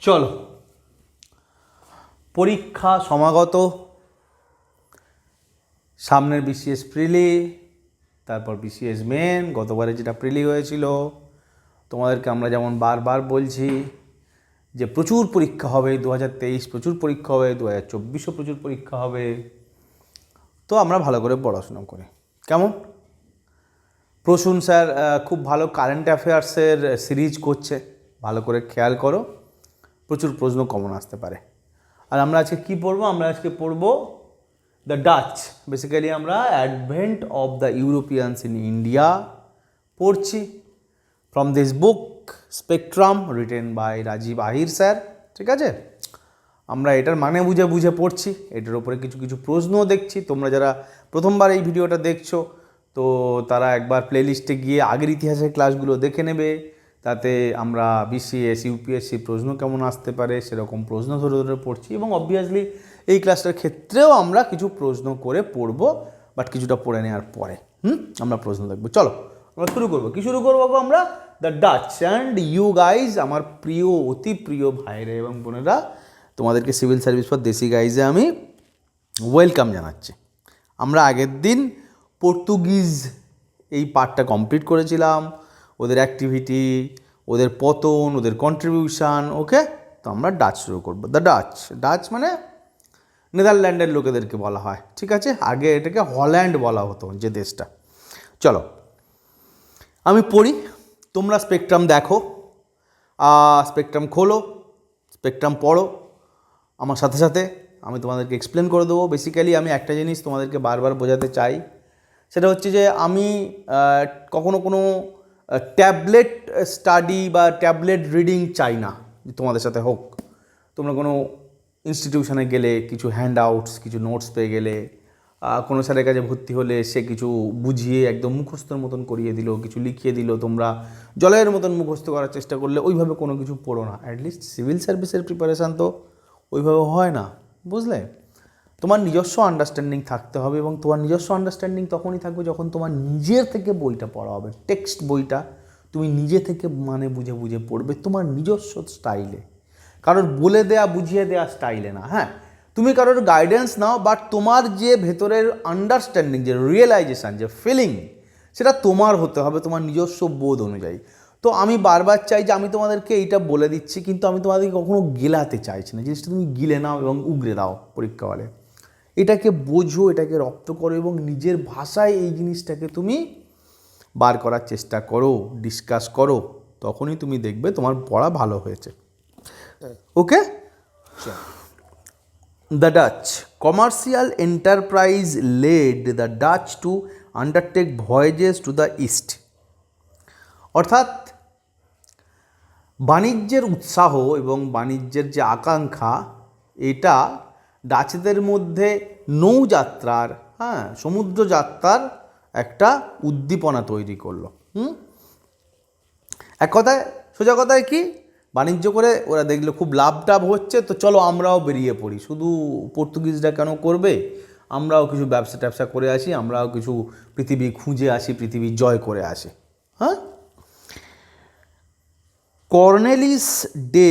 চলো, পরীক্ষা সমাগত, সামনের বিসিএস প্রিলি, তারপর বিসিএস মেন, গতবারে যেটা প্রিলি হয়েছিল। তোমাদেরকে আমরা যেমন বারবার বলছি যে প্রচুর পরীক্ষা হবে, 2023 প্রচুর পরীক্ষা হবে, 2024ও প্রচুর পরীক্ষা হবে। তো আমরা ভালো করে পড়াশোনা করি। কেমন? প্রসূন স্যার খুব ভালো কারেন্ট অ্যাফেয়ার্সের সিরিজ করছে, ভালো করে খেয়াল করো, প্রচুর প্রশ্ন কমন আসতে পারে। আর আমরা আজকে কী পড়বো? আমরা আজকে পড়বো দ্য ডাচ। বেসিক্যালি আমরা advent of the Europeans in India পড়ছি from this book Spectrum, written by Rajiv Ahir sir. ঠিক আছে, আমরা এটার মানে বুঝে বুঝে পড়ছি, এটার উপরে কিছু কিছু প্রশ্নও দেখছি। তোমরা যারা প্রথমবার এই ভিডিওটা দেখছো, তো তারা একবার প্লেলিস্টে গিয়ে আগের ইতিহাসের ক্লাসগুলো দেখে নেবে। তাতে আমরা বিসিএস ইউপিএসসি প্রশ্ন কেমন আসতে পারে সেরকম প্রশ্ন ধরে ধরে পড়ছি, এবং অবভিয়াসলি এই ক্লাসটার ক্ষেত্রেও আমরা কিছু প্রশ্ন করে পড়বো, বাট কিছুটা পড়ে নেওয়ার পরে আমরা প্রশ্ন দেখবো। চলো আমরা শুরু করবো। কি শুরু করবো আমরা? The Dutch and you guys, আমার প্রিয়, অতি প্রিয় ভাইরা এবং বোনেরা, তোমাদেরকে সিভিল সার্ভিস ফর দেশি গাইজে আমি ওয়েলকাম জানাচ্ছি। আমরা আগের দিন পর্তুগিজ এই পার্টটা কমপ্লিট করেছিলাম, ওদের অ্যাক্টিভিটি, ওদের পতন, ওদের কন্ট্রিবিউশান। ওকে, তো আমরা ডাচ শুরু করবো। দ্য ডাচ, ডাচ মানে নেদারল্যান্ডের লোকেদেরকে বলা হয়। ঠিক আছে, আগে এটাকে হল্যান্ড বলা হতো যে দেশটা। চলো আমি পড়ি, তোমরা স্পেকট্রাম দেখো, স্পেকট্রাম খোলো, স্পেকট্রাম পড়ো আমার সাথে সাথে, আমি তোমাদেরকে এক্সপ্লেন করে দেবো। বেসিক্যালি আমি একটা জিনিস তোমাদেরকে বারবার বোঝাতে চাই, সেটা হচ্ছে যে আমি কখনো কোনো ট্যাবলেট স্টাডি বা ট্যাবলেট রিডিং চাই না যে তোমাদের সাথে হোক। তোমরা কোনো ইনস্টিটিউশনে গেলে কিছু হ্যান্ড আউটস, কিছু নোটস পেয়ে গেলে, কোনো স্যারের কাছে ভর্তি হলে সে কিছু বুঝিয়ে একদম মুখস্থর মতন করিয়ে দিল, কিছু লিখিয়ে দিল, তোমরা জলের মতন মুখস্থ করার চেষ্টা করলে, ওইভাবে কোনো কিছু পড়ো না। অ্যাটলিস্ট সিভিল সার্ভিসের প্রিপারেশান তো ওইভাবে হয় না, বুঝলে? তোমার নিজস্ব আন্ডারস্ট্যান্ডিং থাকতে হবে, এবং তোমার নিজস্ব আন্ডারস্ট্যান্ডিং তখনই থাকবে যখন তোমার নিজের থেকে বইটা পড়া হবে। টেক্সট বইটা তুমি নিজে থেকে মানে বুঝে বুঝে পড়বে তোমার নিজস্ব স্টাইলে, কারোর বলে দেয়া বুঝিয়ে দেয়া স্টাইলে না। হ্যাঁ, তুমি কারোর গাইডেন্স নাও, বাট তোমার যে ভেতরের আন্ডারস্ট্যান্ডিং, যে রিয়েলাইজেশান, যে ফিলিং, সেটা তোমার হতে হবে, তোমার নিজস্ব বোধ অনুযায়ী। তো আমি বারবার চাই যে আমি তোমাদেরকে এইটা বলে দিচ্ছি, কিন্তু আমি তোমাদেরকে কখনো গেলাতে চাইছি না। জিনিসটা তুমি গিলে নাও এবং উগরে দাও পরীক্ষা হলে। এটাকে বোঝো, এটাকে রপ্ত করো, এবং নিজের ভাষায় এই জিনিসটাকে তুমি বার করার চেষ্টা করো, ডিসকাস করো, তখনই তুমি দেখবে তোমার পড়া ভালো হয়েছে। Okay, the Dutch commercial enterprise led the Dutch to undertake voyages to the East. অর্থাৎ বাণিজ্যের উৎসাহ এবং বাণিজ্যের যে আকাঙ্ক্ষা, এটা ডাচদের মধ্যে নৌযাত্রার, সমুদ্রযাত্রার একটা উদ্দীপনা তৈরি করলো। এক কথায়, সোজা কথায় কি, বাণিজ্য করে ওরা দেখলো খুব লাভ টাভ হচ্ছে, তো চলো আমরাও বেরিয়ে পড়ি। শুধু পর্তুগিজরা কেন করবে, আমরাও কিছু ব্যবসা ট্যাবসা করে আসি, আমরাও কিছু পৃথিবী খুঁজে আসি, পৃথিবী জয় করে আসি। Cornelis de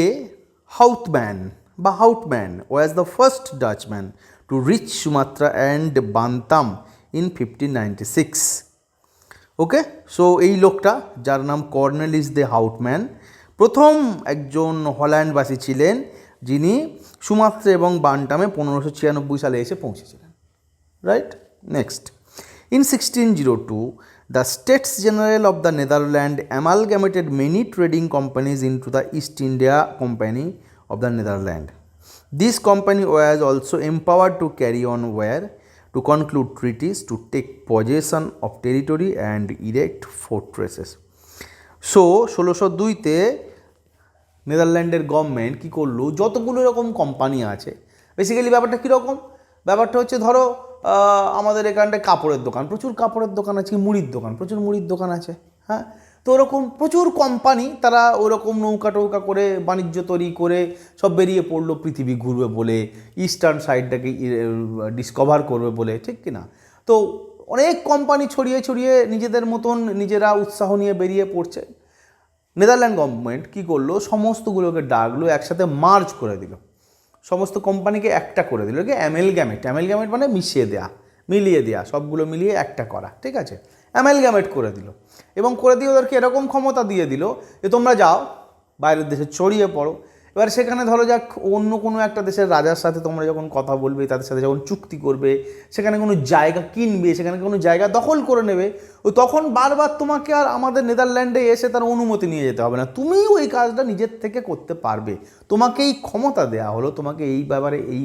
Houtman was the first Dutchman to reach Sumatra and Bantam in 1596। Okay, so এই লোকটা, যার নাম কর্নেলিস দে হাউটম্যান, প্রথম একজন হল্যান্ডবাসী ছিলেন যিনি সুমাত্রা এবং বান্টামে 1596 সালে এসে পৌঁছেছিলেন। Right, next. In 1602, the States General of the Netherlands amalgamated many trading companies into the East India Company of the Netherlands. This company was also empowered to carry on war, to conclude treaties, to take possession of territory and erect fortresses. So 1602-তে নেদারল্যান্ডের government কী করলো, যতগুলো এরকম company আছে, basically ব্যাপারটা কীরকম, ব্যাপারটা হচ্ছে ধরো আমাদের এখানটায় কাপড়ের দোকান, প্রচুর কাপড়ের দোকান আছে, মুড়ির দোকান, প্রচুর মুড়ির দোকান আছে। হ্যাঁ, তো ওরকম প্রচুর কোম্পানি, তারা ওরকম নৌকা টৌকা করে বাণিজ্য তৈরি করে সব বেরিয়ে পড়লো পৃথিবী ঘুরবে বলে, ইস্টার্ন সাইডটাকে ডিসকভার করবে বলে, ঠিক কি না? তো অনেক কোম্পানি ছড়িয়ে ছড়িয়ে নিজেদের মতন নিজেরা উৎসাহ নিয়ে বেরিয়ে পড়ছে। নেদারল্যান্ড গভর্নমেন্ট কী করলো, সমস্তগুলোকে ডাকলো, একসাথে মার্জ করে দিল, সমস্ত কোম্পানিকে একটা করে দিল, কি অ্যামেলগ্যামেট, অ্যামেলগ্যামেট মানে মিলিয়ে দেওয়া, সবগুলো মিলিয়ে একটা করা, ঠিক আছে, অ্যামেলগ্যামেট করে দিল। এবং করে দিয়ে ওদেরকে এরকম ক্ষমতা দিয়ে দিল যে তোমরা যাও বাইরের দেশে ছড়িয়ে পড়ো। এবার সেখানে ধরো যাক অন্য কোনো একটা দেশের রাজার সাথে তোমরা যখন কথা বলবে, তাদের সাথে যখন চুক্তি করবে, সেখানে কোনো জায়গা কিনবে, সেখানে কোনো জায়গা দখল করে নেবে, ও তখন বারবার তোমাকে আর আমাদের নেদারল্যান্ডে এসে তার অনুমতি নিয়ে যেতে হবে না, তুমিও এই কাজটা নিজের থেকে করতে পারবে। তোমাকে এই ক্ষমতা দেওয়া হলো, তোমাকে এই ব্যাপারে এই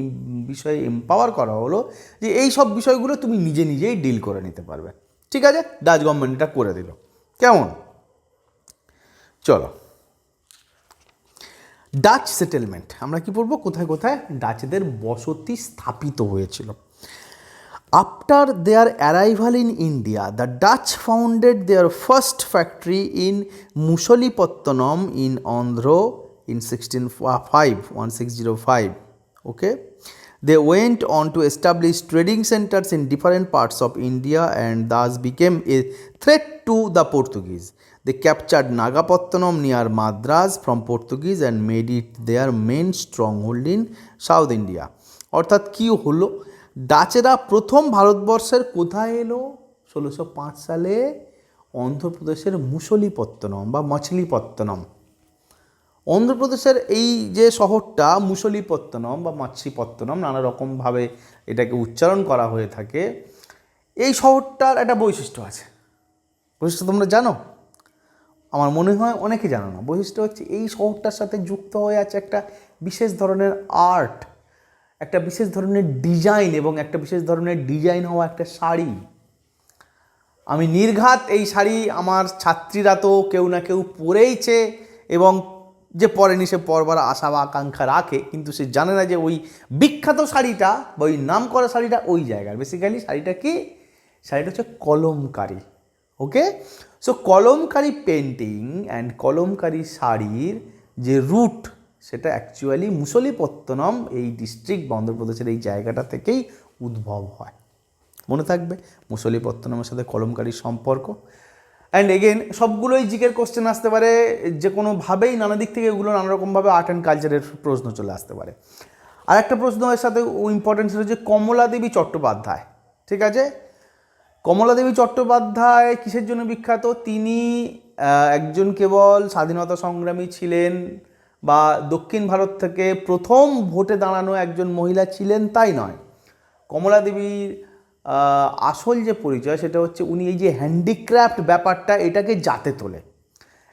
বিষয়ে এম্পাওয়ার করা হলো যে এই সব বিষয়গুলো তুমি নিজেই ডিল করে নিতে পারবে। ঠিক আছে, ডাচ গভর্নমেন্ট এটা করে দিল। কেমন? চলো, ডাচ সেটেলমেন্ট আমরা কি পড়বো, কোথায় কোথায় ডাচদের বসতি স্থাপিত হয়েছিল। After their arrival in India, the Dutch founded their first factory in Masulipatnam in Andhra in 1605. Okay, they went on to establish trading centers in different parts of India and thus became a threat to the Portuguese. They captured Nagapattinam near Madras from Portuguese and made it their main stronghold in South India. অর্থাৎ কি হলো, ডাচেরা প্রথম ভারতবর্ষের কোথায় এলো 1605 সালে, অন্ধ্রপ্রদেশের মুসলিপত্তনম বা মছলিপত্তনম। অন্ধ্রপ্রদেশের এই যে শহরটা মুসলিপত্তনম বা মাছিপত্তনম, নানা রকমভাবে এটাকে উচ্চারণ করা হয়ে থাকে, এই শহরটার একটা বৈশিষ্ট্য আছে। বৈশিষ্ট্য তোমরা জানো? আমার মনে হয় অনেকে জানো না। বৈশিষ্ট্য হচ্ছে এই শহরটার সাথে যুক্ত হয়ে আছে একটা বিশেষ ধরনের আর্ট, একটা বিশেষ ধরনের ডিজাইন এবং একটা বিশেষ ধরনের ডিজাইন হওয়া একটা শাড়ি। আমি নির্ঘাত এই শাড়ি আমার ছাত্রীরা তো কেউ না কেউ পরেইছে, এবং যে পরেনি সে পরবার আশা বা আকাঙ্ক্ষা রাখে, কিন্তু সে জানে না যে ওই বিখ্যাত শাড়িটা বা ওই নাম করা শাড়িটা ওই জায়গার। বেসিক্যালি শাড়িটা কি? শাড়িটা হচ্ছে Kalamkari. Okay, so Kalamkari painting and Kalamkari শাড়ির যে রুট, সেটা অ্যাকচুয়ালি মুসলিপত্তনম এই ডিস্ট্রিক্ট বা অন্ধ্রপ্রদেশের এই জায়গাটা থেকেই উদ্ভব হয়। মনে থাকবে মুসলিপত্তনমের সাথে কলমকারির সম্পর্ক। অ্যান্ড এগেন সবগুলোই জিকের কোশ্চেন আসতে পারে, যে কোনোভাবেই নানা দিক থেকে এগুলো নানা রকমভাবে আর্ট অ্যান্ড কালচারের প্রশ্ন চলে আসতে পারে। আর একটা প্রশ্ন এর সাথে ইম্পর্টেন্ট সেটা হচ্ছে কমলাদেবী চট্টোপাধ্যায়। ঠিক আছে, কমলাদেবী চট্টোপাধ্যায় কিসের জন্য বিখ্যাত? তিনি একজন কেবল স্বাধীনতা সংগ্রামী ছিলেন বা দক্ষিণ ভারত থেকে প্রথম ভোটে দাঁড়ানো একজন মহিলা ছিলেন তাই নয়। কমলাদেবীর আসল যে পরিচয় সেটা হচ্ছে উনি এই যে হ্যান্ডিক্রাফট ব্যাপারটা এটাকে জাতে তোলে,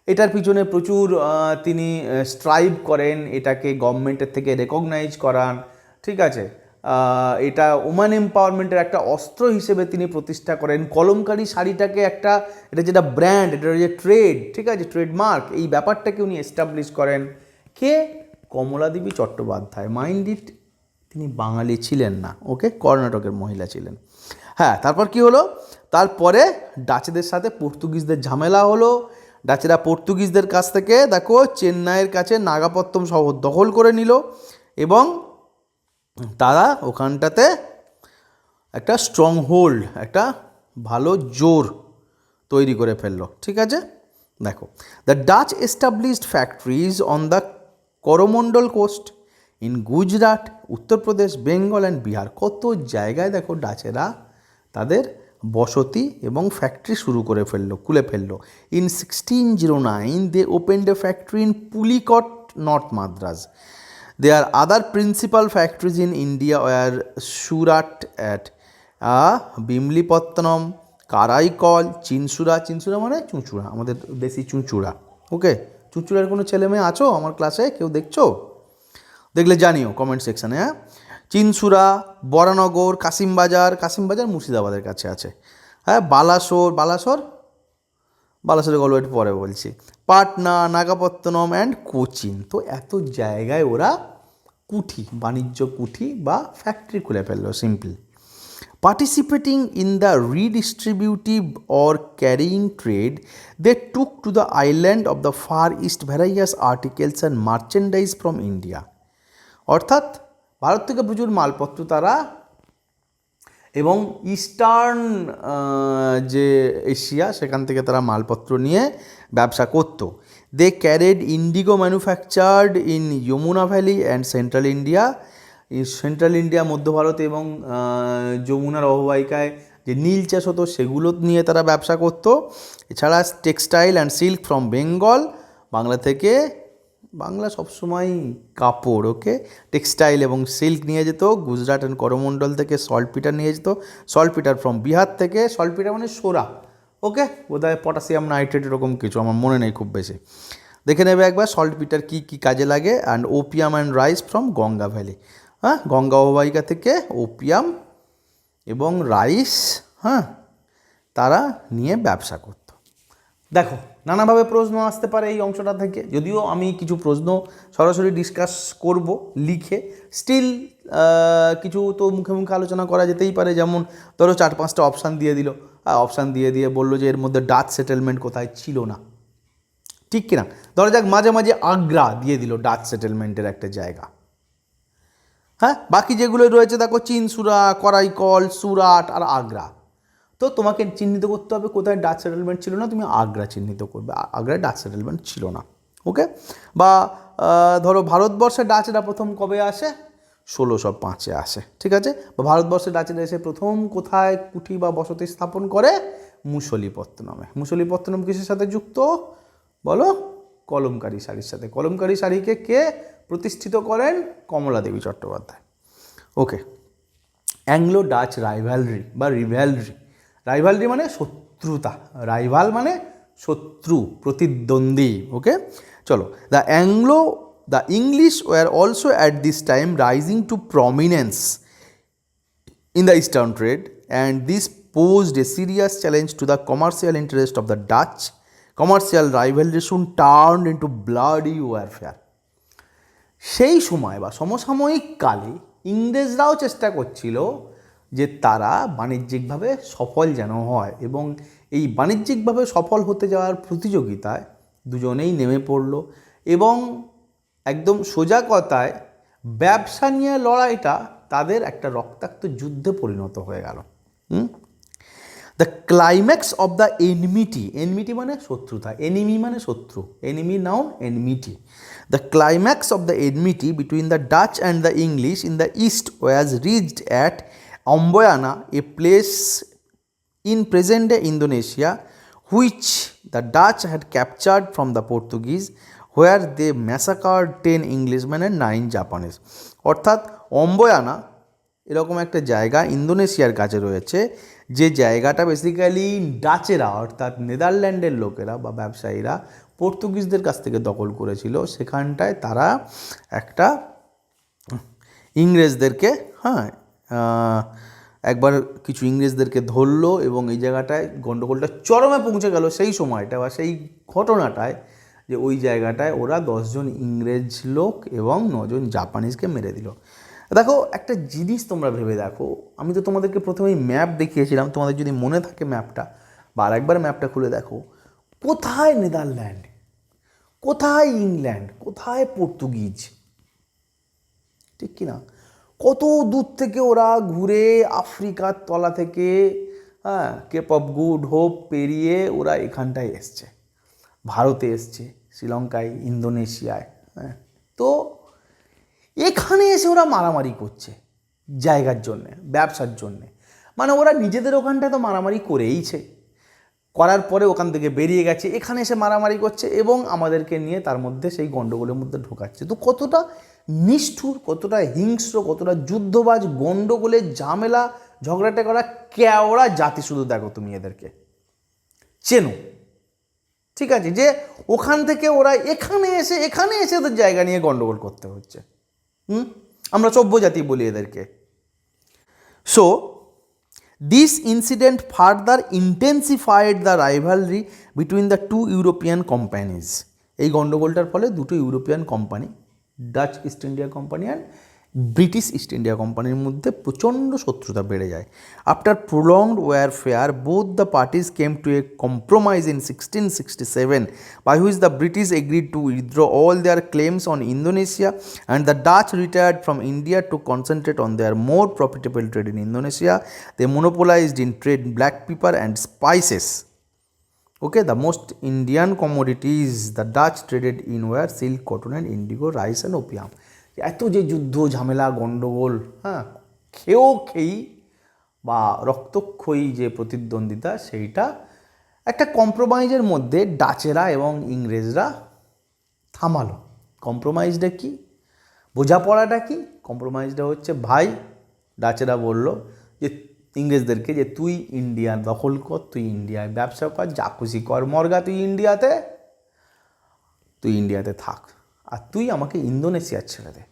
এটার পিছনে প্রচুর তিনি স্ট্রাইভ করেন, এটাকে গভর্নমেন্টের থেকে রেকগনাইজ করান। ঠিক আছে, এটা ওম্যান এম্পাওয়ারমেন্টের একটা অস্ত্র হিসেবে তিনি প্রতিষ্ঠা করেন। কলমকারি শাড়িটাকে একটা, এটা যেটা ব্র্যান্ড, এটা যে ট্রেড, ঠিক আছে, ট্রেডমার্ক, এই ব্যাপারটাকে উনি এস্টাবলিশ করেন। কে? কমলাদেবী চট্টোপাধ্যায়। মাইন্ড ইট, তিনি বাঙালি ছিলেন না, ওকে, কর্ণাটকের মহিলা ছিলেন। হ্যাঁ, তারপর কি হলো? তারপরে ডাচেদের সাথে পর্তুগিজদের ঝামেলা হলো। ডাচেরা পর্তুগিজদের কাছ থেকে দেখো চেন্নাইয়ের কাছে নাগাপত্তম শহর দখল করে নিল এবং তারা ওখানটাতে একটা স্ট্রং হোল্ড, একটা ভালো জোর তৈরি করে ফেললো। ঠিক আছে, দেখো the Dutch established factories on the Coromandel coast in Gujarat, Uttar Pradesh, Bengal and Bihar. কত জায়গায় দেখো ডাচেরা তাদের বসতি এবং ফ্যাক্টরি শুরু করে ফেললো, খুলে ফেললো। In 1609 they opened a factory in Pulicat, north Madras. There are other principal factories in India were Surat at Bimlipattanam, Karaikal, Chinsura, Chinsurah মানে চুঁচুড়া, আমাদের দেশি চুঁচুড়া। ওকে, চুঁচুড়ার কোনো ছেলে মেয়ে আছো আমার ক্লাসে? কেউ দেখছো? দেখলে জানিও কমেন্ট সেকশানে। হ্যাঁ, চিনসুরা, বরানগর, কাসিমবাজার, কাসিমবাজার মুর্শিদাবাদের কাছে আছে। হ্যাঁ, বালাসোরের গল্প একটু পরে বলছি। পাটনা, নাগাপত্তনম অ্যান্ড কোচিন। তো এত জায়গায় ওরা কুঠি, বাণিজ্য কুঠি বা ফ্যাক্টরি খুলে ফেললো, simple. Participating in the redistributive or carrying trade, they took to the island of the Far East various articles and merchandise from India. অর্থাৎ ভারত থেকে প্রচুর মালপত্র তারা, এবং ইস্টার্ন যে এশিয়া সেখান থেকে তারা মালপত্র নিয়ে ব্যবসা করত। They carried indigo manufactured in Yamuna Valley and Central India. Central India, মধ্য ভারত এবং যমুনার অববাহিকায় যে নীল চাষ হতো সেগুলো নিয়ে তারা ব্যবসা করতো। এছাড়া textile and silk from Bengal, Bangla থেকে, বাংলা সবসময় কাপড়, ওকে, টেক্সটাইল এবং সিল্ক নিয়ে যেত। গুজরাট অ্যান্ড করমণ্ডল থেকে সল্টপিটার নিয়ে যেত। সল্টপিটার ফ্রম বিহার থেকে, সল্টপিটার মানে সোরা, ওকে, বোধহয় পটাশিয়াম নাইট্রেট এরকম কিছু, আমার মনে নেই খুব বেশি, দেখে নেবে একবার সল্টপিটার কী কী কাজে লাগে। And opium and rice from Ganga valley, হ্যাঁ, গঙ্গা অববাহিকা থেকে ওপিয়াম এবং রাইস, হ্যাঁ, তারা নিয়ে ব্যবসা করত। দেখো নানাভাবে প্রশ্ন আসতে পারে এই অংশটা থেকে, যদিও আমি কিছু প্রশ্ন সরাসরি ডিসকাস করব লিখে, স্টিল কিছু তো মুখে মুখে আলোচনা করা যেতেই পারে। যেমন ধরো 4-5টা অপশান দিয়ে দিল, অপশান দিয়ে বললো যে এর মধ্যে ডাচ সেটেলমেন্ট কোথায় ছিল না, ঠিক কিনা। ধরা যাক মাঝে মাঝে আগ্রা দিয়ে দিল ডাচ সেটেলমেন্টের একটা জায়গা, হ্যাঁ, বাকি যেগুলো রয়েছে দেখো চিনসুরা, করাইকল, সুরাট আর আগ্রা। তো তোমাকে চিহ্নিত করতে হবে কোথায় ডাচ সেটেলমেন্ট ছিল না, তুমি আগ্রা চিহ্নিত করবে, আগ্রায় ডাচ সেটেলমেন্ট ছিল না, ওকে। বা ধরো ভারতবর্ষে ডাচরা প্রথম কবে আসে, 1605-এ আসে, ঠিক আছে। বা ভারতবর্ষে ডাচরা এসে প্রথম কোথায় কুঠি বা বসতি স্থাপন করে, মুসলিপত্তনমে। মুসলিপত্তনম কিসের সাথে যুক্ত বলো, কলমকারী শাড়ির সাথে। কলমকারী শাড়িকে কে প্রতিষ্ঠিত করেন, কমলা দেবী চট্টোপাধ্যায়, ওকে। অ্যাংলো ডাচ রাইভালরি বা রিভ্যালরি, রাইভালরি মানে শত্রুতা, রাইভাল মানে শত্রু, প্রতিদ্বন্দ্বী, ওকে। চলো, the English were also at this time rising to prominence in the eastern trade, and this posed a serious challenge to the commercial interest of the Dutch. Commercial rivalry soon turned into bloody warfare. সেই সময় বা সমসাময়িক কালে ইংরেজরাও চেষ্টা করছিল যে তারা বাণিজ্যিকভাবে সফল যেন হয়, এবং এই বাণিজ্যিকভাবে সফল হতে যাওয়ার প্রতিযোগিতায় দুজনেই নেমে পড়ল, এবং একদম সোজা কথায় ব্যবসা নিয়ে লড়াইটা তাদের একটা রক্তাক্ত যুদ্ধে পরিণত হয়ে গেল। The climax of the enmity, enmity মানে শত্রুতা, এনিমি মানে শত্রু, enemy noun, enmity. The climax of the enmity between the Dutch and the English in the East was reached at Amboyna, a place in present-day Indonesia, which the Dutch had captured from the Portuguese, where they massacred 10 Englishmen and 9 Japanese. অর্থাৎ অম্বয়ানা এরকম একটা জায়গা ইন্দোনেশিয়ার কাছে রয়েছে, যে জায়গাটা basically ডাচেরা অর্থাৎ নেদারল্যান্ডের লোকেরা বা ব্যবসায়ীরা পর্তুগিজদের কাছ থেকে দখল করেছিল। সেখানটায় তারা একটা ইংরেজদেরকে, হ্যাঁ, একবার কিছু ইংরেজদেরকে ধরলো, এবং এই জায়গাটায় গণ্ডগোলটা চরমে পৌঁছে গেল সেই সময়টা বা সেই ঘটনাটায়, যে ওই জায়গাটায় ওরা 10 জন ইংরেজ লোক এবং 9 জন জাপানিজকে মেরে দিল। দেখো একটা জিনিস তোমরা ভেবে দেখো, আমি তো তোমাদেরকে প্রথমেই ম্যাপ দেখিয়েছিলাম, তোমাদের যদি মনে থাকে ম্যাপটা, বা আরেকবার ম্যাপটা খুলে দেখো, কোথায় নেদারল্যান্ড, কোথায় ইংল্যান্ড, কোথায় পর্তুগিজ, ঠিক কিনা। কত দূর থেকে ওরা ঘুরে আফ্রিকার তলা থেকে, হ্যাঁ, কেপ অফ গুড হোপ পেরিয়ে ওরা এখানটায় এসছে, ভারতে এসছে, শ্রীলঙ্কায়, ইন্দোনেশিয়ায়, হ্যাঁ। তো এখানে এসে ওরা মারামারি করছে জায়গার জন্যে, ব্যবসার জন্যে, মানে ওরা নিজেদের ওখানটায় তো মারামারি করেইছে, করার পরে ওখান থেকে বেরিয়ে গেছে, এখানে এসে মারামারি করছে এবং আমাদেরকে নিয়ে তার মধ্যে সেই গণ্ডগোলের মধ্যে ঢোকাচ্ছে। তো কতটা নিষ্ঠুর, কতটা হিংস্র, কতটা যুদ্ধবাজ, গণ্ডগোলের ঝামেলা, ঝগড়াটা করা কেওড়া জাতি, শুধু দেখো তুমি এদেরকে চেনো, ঠিক আছে, যে ওখান থেকে ওরা এখানে এসে ওদের জায়গা নিয়ে গণ্ডগোল করতে হচ্ছে। আমরা সভ্য জাতি বলি এদেরকে। So this incident further intensified the rivalry between the two European companies. এই গণ্ডগোলটার ফলে দুটো European company, Dutch east India company and British east India কোম্পানির মধ্যে প্রচণ্ড শত্রুতা বেড়ে যায়। After prolonged warfare both the parties came to A compromise in 1667 by which the British agreed to withdraw all their claims on Indonesia, and the Dutch retired from India to concentrate on their more profitable trade in Indonesia. They monopolized in trade black pepper and spices. Okay, the most Indian commodities the Dutch traded in were silk, cotton and indigo, rice and opium. এত যে যুদ্ধ ঝামেলা গণ্ডগোল, হ্যাঁ, খেয়েই বা রক্তক্ষয়ী যে প্রতিদ্বন্দ্বিতা, সেইটা একটা কম্প্রোমাইজের মধ্যে ডাচেরা এবং ইংরেজরা থামালো। কম্প্রোমাইজটা কি, বোঝাপড়াটা কি? কম্প্রোমাইজটা হচ্ছে, ভাই, ডাচেরা বলল যে ইংরেজদেরকে যে তুই ইন্ডিয়া দখল কর, তুই ইন্ডিয়ায় ব্যবসা কর, যা খুশি কর, মর্গা তুই ইন্ডিয়াতে থাক, আর তুই আমাকে ইন্দোনেশিয়া ছেড়ে দে,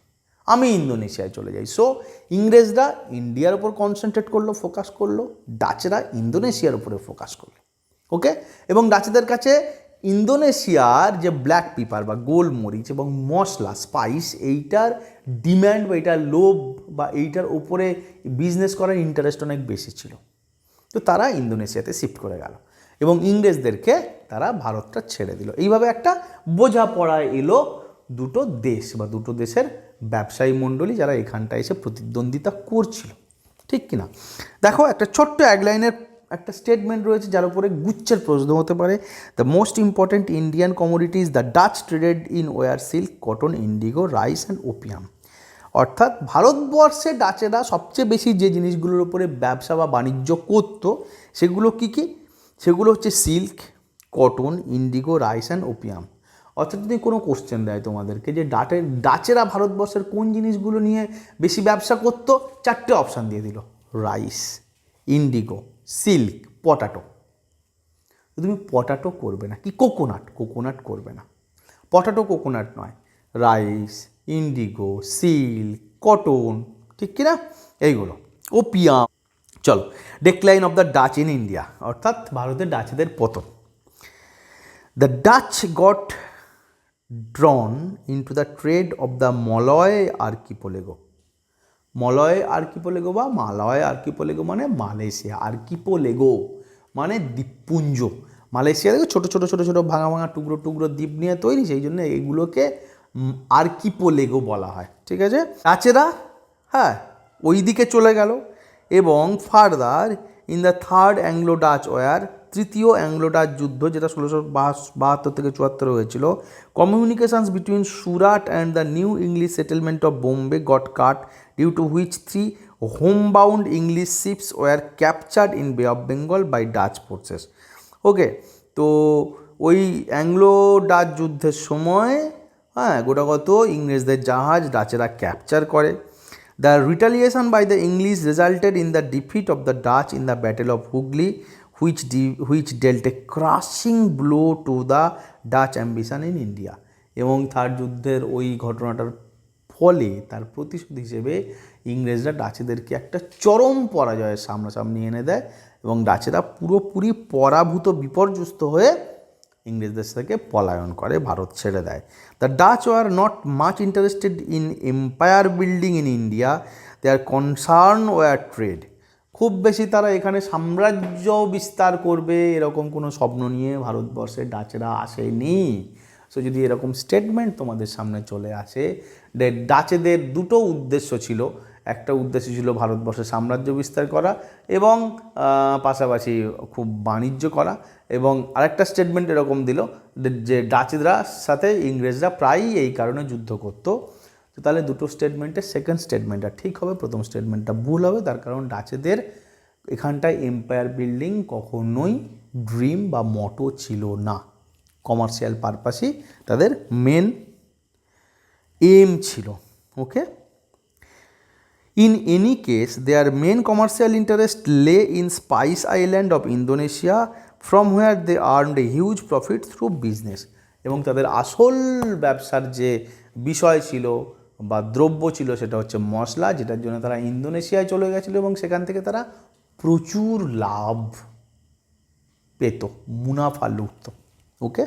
আমি ইন্দোনেশিয়ায় চলে যাই। সো ইংরেজরা ইন্ডিয়ার উপর কনসেন্ট্রেট করলো, ফোকাস করলো, ডাচরা ইন্দোনেশিয়ার উপরে ফোকাস করলো। ওকে, এবং ডাচদের কাছে ইন্দোনেশিয়ার যে ব্ল্যাক পেপার বা গোলমরিচ এবং মশলা, স্পাইস, এইটার ডিম্যান্ড বা এইটার লোভ বা এইটার উপরে বিজনেস করার ইন্টারেস্ট অনেক বেশি ছিল। তো তারা ইন্দোনেশিয়াতে শিফট করে গেল এবং ইংরেজদেরকে তারা ভারতটা ছেড়ে দিল। এইভাবে একটা বোঝাপড়া এলো দুটো দেশ বা দুটো দেশের ব্যবসায়ী মণ্ডলী যারা এখানটায় এসে প্রতিদ্বন্দ্বিতা করছিল, ঠিক কিনা? দেখো, একটা ছোট্ট এক লাইনের একটা স্টেটমেন্ট রয়েছে যার উপরে গুচ্ছের প্রশ্ন হতে পারে। The most important Indian commodities the Dutch traded in were silk, cotton, indigo, rice and opium. অর্থাৎ ভারতবর্ষে ডাচেরা সবচেয়ে বেশি যে জিনিসগুলোর উপরে ব্যবসা বা বাণিজ্য করত সেগুলো কী কী? সেগুলো হচ্ছে silk, cotton, indigo, rice and opium. অর্থাৎ যদি কোনো কোশ্চেন দেয় তোমাদেরকে যে ডাচেরা ভারতবর্ষের কোন জিনিসগুলো নিয়ে বেশি ব্যবসা করতো, 4টে অপশান দিয়ে দিল, রাইস, ইন্ডিগো, সিল্ক, পটাটো। তুমি পটাটো করবে না, কি কোকোনাট করবে না, পটাটো কোকোনাট নয়, রাইস, ইন্ডিগো, সিল্ক, কটন, ঠিক কিনা? এইগুলো। ওপিয়াম। চলো, decline of the Dutch in India, অর্থাৎ ভারতের ডাচদের পতন। The Dutch got drawn into the trade of the Malay archipelago. Malay archipelago বা মালয় আর্কিপোলেগো মানে মালয়েশিয়া, আর্কিপোলেগো মানে দ্বীপপুঞ্জ। মালয়েশিয়া দেখো ছোটো ছোটো ছোটো ছোটো ভাঙা ভাঙা টুকরো টুকরো দ্বীপ নিয়ে তৈরি, সেই জন্য এগুলোকে আর্কিপোলেগো বলা হয়, ঠিক আছে? ডাচেরা, হ্যাঁ, ওই দিকে চলে গেল এবং further in the third Anglo Dutch war, তৃতীয় অ্যাংলো ডাচ যুদ্ধ যেটা 1672 থেকে 74 হয়েছিল, communications between Surat and the new English settlement of Bombay got cut, due to which 3 homebound English ships were captured in Bay of Bengal by Dutch forces. Okay, তো ওই Anglo Dutch যুদ্ধের সময়, হ্যাঁ, গোটাগত ইংরেজদের জাহাজ ডাচেরা ক্যাপচার করে। The retaliation by the English resulted in the defeat of the Dutch in the Battle of Hooghly, which dealt a crushing blow to the Dutch ambition in India. এবং third যুদ্ধের ওই ঘটনাটার ফলে তার প্রতিশোধ হিসেবে ইংরেজরা ডাচেদেরকে একটা চরম পরাজয়ের সামনাসামনি এনে দেয় এবং ডাচেরা পুরোপুরি পরাভূত বিপর্যস্ত হয়ে ইংরেজদের থেকে পলায়ন করে, ভারত ছেড়ে দেয়। The Dutch were not much interested in empire building in India, their concern were trade. খুব বেশি তারা এখানে সাম্রাজ্য বিস্তার করবে এরকম কোনো স্বপ্ন নিয়ে ভারতবর্ষে ডাচেরা আসেনি। সো যদি এরকম স্টেটমেন্ট তোমাদের সামনে চলে আসে, ডাচেদের দুটো উদ্দেশ্য ছিল। একটা উদ্দেশ্য ছিল ভারতবর্ষে সাম্রাজ্য বিস্তার করা এবং পাশাপাশি খুব বাণিজ্য করা, এবং আরেকটা স্টেটমেন্ট এরকম দিল যে ডাচেরা সাথে ইংরেজরা প্রায়ই এই কারণে যুদ্ধ করতো। তো তাহলে দুটো স্টেটমেন্টের সেকেন্ড স্টেটমেন্টটা ঠিক হবে, প্রথম স্টেটমেন্টটা ভুল হবে। তার কারণ ডাচেদের এখানটায় এম্পায়ার বিল্ডিং কখনোই ড্রিম বা মটো ছিল না, কমার্শিয়াল পারপাসই তাদের মেন এম ছিল। ওকে, in any case their main commercial interest lay in Spice Island of Indonesia, from where they earned a huge profit through business. এবং তাদের আসল ব্যবসার যে বিষয় ছিল বা দ্রব্য ছিল সেটা হচ্ছে মশলা, যেটার জন্য তারা ইন্দোনেশিয়ায় চলে গেছিলো এবং সেখান থেকে তারা প্রচুর লাভ পেত, মুনাফা লুটত। ওকে।